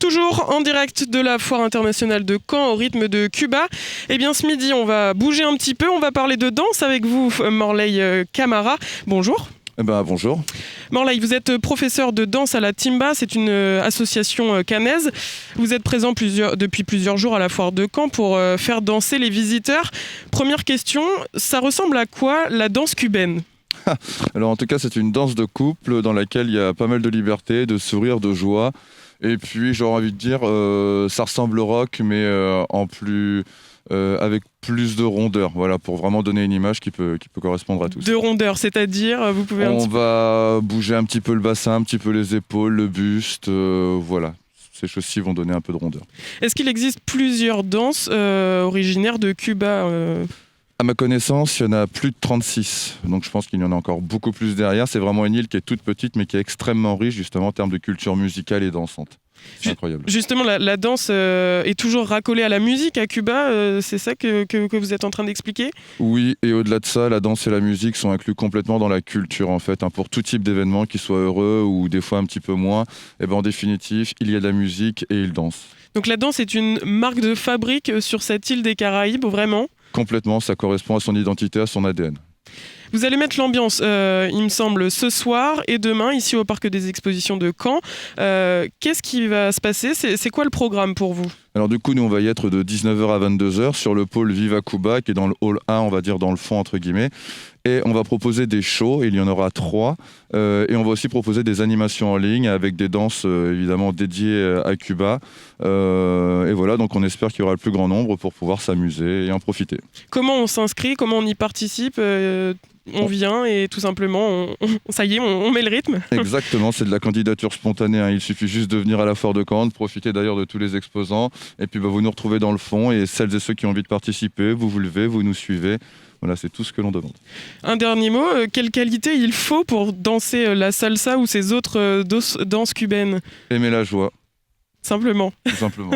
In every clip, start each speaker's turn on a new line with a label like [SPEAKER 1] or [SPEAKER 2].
[SPEAKER 1] Toujours en direct de la Foire internationale de Caen au rythme de Cuba. Eh bien ce midi, on va bouger un petit peu, on va parler de danse avec vous, Morley Camara. Bonjour.
[SPEAKER 2] Bonjour.
[SPEAKER 1] Morley, vous êtes professeur de danse à la Timba, c'est une association caennaise. Vous êtes présent depuis plusieurs jours à la Foire de Caen pour faire danser les visiteurs. Première question, ça ressemble à quoi la danse cubaine ?
[SPEAKER 2] Alors en tout cas, c'est une danse de couple dans laquelle il y a pas mal de liberté, de sourire, de joie. Et puis j'aurais envie de dire, ça ressemble au rock, mais avec plus de rondeur, voilà, pour vraiment donner une image qui peut correspondre à tous.
[SPEAKER 1] De rondeur, c'est-à-dire, vous pouvez
[SPEAKER 2] On va bouger un petit peu le bassin, un petit peu les épaules, le buste, voilà. Ces choses-ci vont donner un peu de rondeur.
[SPEAKER 1] Est-ce qu'il existe plusieurs danses originaires de Cuba
[SPEAKER 2] À ma connaissance, il y en a plus de 36, donc je pense qu'il y en a encore beaucoup plus derrière. C'est vraiment une île qui est toute petite, mais qui est extrêmement riche justement en termes de culture musicale et dansante. C'est incroyable.
[SPEAKER 1] Justement, la danse est toujours racolée à la musique à Cuba, c'est ça que vous êtes en train d'expliquer ?
[SPEAKER 2] Oui, et au-delà de ça, la danse et la musique sont inclus complètement dans la culture en fait, pour tout type d'événement, qu'ils soient heureux ou des fois un petit peu moins. Et en définitive, il y a de la musique et ils dansent. Donc
[SPEAKER 1] la danse est une marque de fabrique sur cette île des Caraïbes, vraiment ?
[SPEAKER 2] Complètement, ça correspond à son identité, à son ADN.
[SPEAKER 1] Vous allez mettre l'ambiance, il me semble, ce soir et demain, ici au Parc des Expositions de Caen. Qu'est-ce qui va se passer ? C'est quoi le programme pour vous ?
[SPEAKER 2] Alors du coup, nous, on va y être de 19h à 22h sur le pôle Viva Cuba, qui est dans le hall 1, on va dire dans le fond, entre guillemets. Et on va proposer des shows, il y en aura 3. Et on va aussi proposer des animations en ligne avec des danses, évidemment, dédiées à Cuba. Et voilà, donc on espère qu'il y aura le plus grand nombre pour pouvoir s'amuser et en profiter.
[SPEAKER 1] Comment on s'inscrit ? Comment on y participe ? On vient et tout simplement, ça y est, on met le rythme.
[SPEAKER 2] Exactement, c'est de la candidature spontanée. Il suffit juste de venir à la Foire de Caen, de profiter d'ailleurs de tous les exposants. Et puis vous nous retrouvez dans le fond. Et celles et ceux qui ont envie de participer, vous vous levez, vous nous suivez. Voilà, c'est tout ce que l'on demande.
[SPEAKER 1] Un dernier mot, quelle qualité il faut pour danser la salsa ou ces autres danses cubaines ?
[SPEAKER 2] Aimer la joie.
[SPEAKER 1] Simplement.
[SPEAKER 2] Tout simplement.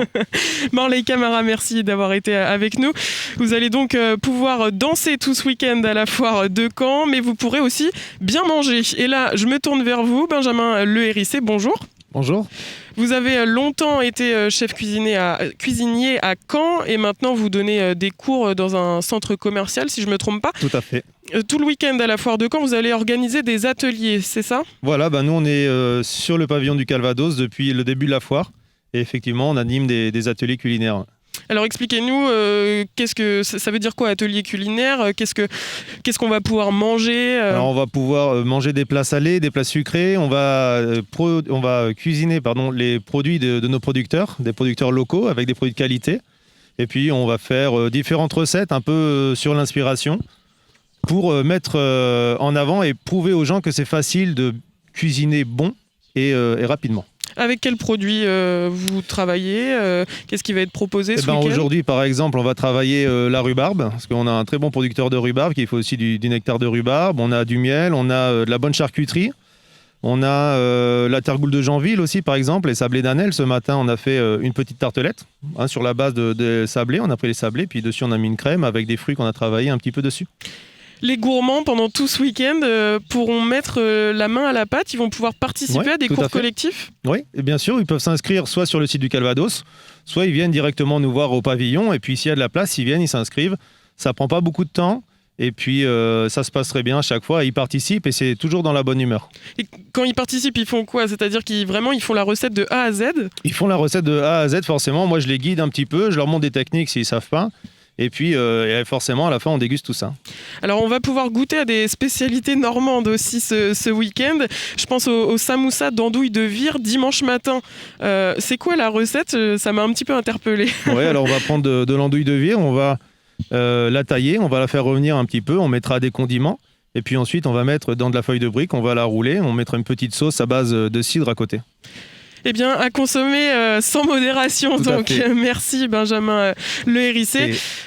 [SPEAKER 1] Morley Camara, merci d'avoir été avec nous. Vous allez donc pouvoir danser tout ce week-end à la Foire de Caen, mais vous pourrez aussi bien manger. Et là, je me tourne vers vous, Benjamin Le Hérissé, bonjour.
[SPEAKER 3] Bonjour.
[SPEAKER 1] Vous avez longtemps été chef cuisinier à Caen et maintenant vous donnez des cours dans un centre commercial, si je ne me trompe pas.
[SPEAKER 3] Tout à fait.
[SPEAKER 1] Tout le week-end à la Foire de Caen, vous allez organiser des ateliers, c'est ça ?
[SPEAKER 3] Voilà, nous on est sur le pavillon du Calvados depuis le début de la foire. Et effectivement, on anime des ateliers culinaires.
[SPEAKER 1] Alors expliquez-nous, qu'est-ce que ça veut dire quoi atelier culinaire ? Qu'est-ce qu'on va pouvoir manger ?
[SPEAKER 3] Alors on va pouvoir manger des plats salés, des plats sucrés. On va cuisiner les produits de nos producteurs, des producteurs locaux avec des produits de qualité. Et puis on va faire différentes recettes un peu sur l'inspiration pour mettre en avant et prouver aux gens que c'est facile de cuisiner bon et rapidement.
[SPEAKER 1] Avec quels produits vous travaillez ? Qu'est-ce qui va être proposé ce week-end ?
[SPEAKER 3] Aujourd'hui, par exemple, on va travailler la rhubarbe, parce qu'on a un très bon producteur de rhubarbe qui fait aussi du nectar de rhubarbe. On a du miel, on a de la bonne charcuterie. On a la tergoule de Janville aussi, par exemple, les sablés d'Anel. Ce matin, on a fait une petite tartelette sur la base de sablés. On a pris les sablés, puis dessus, on a mis une crème avec des fruits qu'on a travaillé un petit peu dessus.
[SPEAKER 1] Les gourmands, pendant tout ce week-end, pourront mettre la main à la pâte. Ils vont pouvoir participer à des cours collectifs ?
[SPEAKER 3] Oui, et bien sûr, ils peuvent s'inscrire soit sur le site du Calvados, soit ils viennent directement nous voir au pavillon. Et puis, s'il y a de la place, ils viennent, ils s'inscrivent. Ça ne prend pas beaucoup de temps. Et puis, ça se passe très bien à chaque fois. Ils participent et c'est toujours dans la bonne humeur.
[SPEAKER 1] Et quand ils participent, ils font quoi ? C'est-à-dire qu'ils font la recette de A à Z ?
[SPEAKER 3] Ils font la recette de A à Z, forcément. Moi, je les guide un petit peu. Je leur montre des techniques s'ils ne savent pas. Et puis, forcément, à la fin, on déguste tout ça.
[SPEAKER 1] Alors, on va pouvoir goûter à des spécialités normandes aussi ce week-end. Je pense au samoussa d'andouille de Vire dimanche matin. C'est quoi la recette ? Ça m'a un petit peu interpellée.
[SPEAKER 3] Oui, alors on va prendre de l'andouille de Vire, on va la tailler, on va la faire revenir un petit peu, on mettra des condiments. Et puis ensuite, on va mettre dans de la feuille de brique, on va la rouler, on mettra une petite sauce à base de cidre à côté.
[SPEAKER 1] Eh bien, à consommer sans modération. Donc, merci Benjamin Le Hérissé.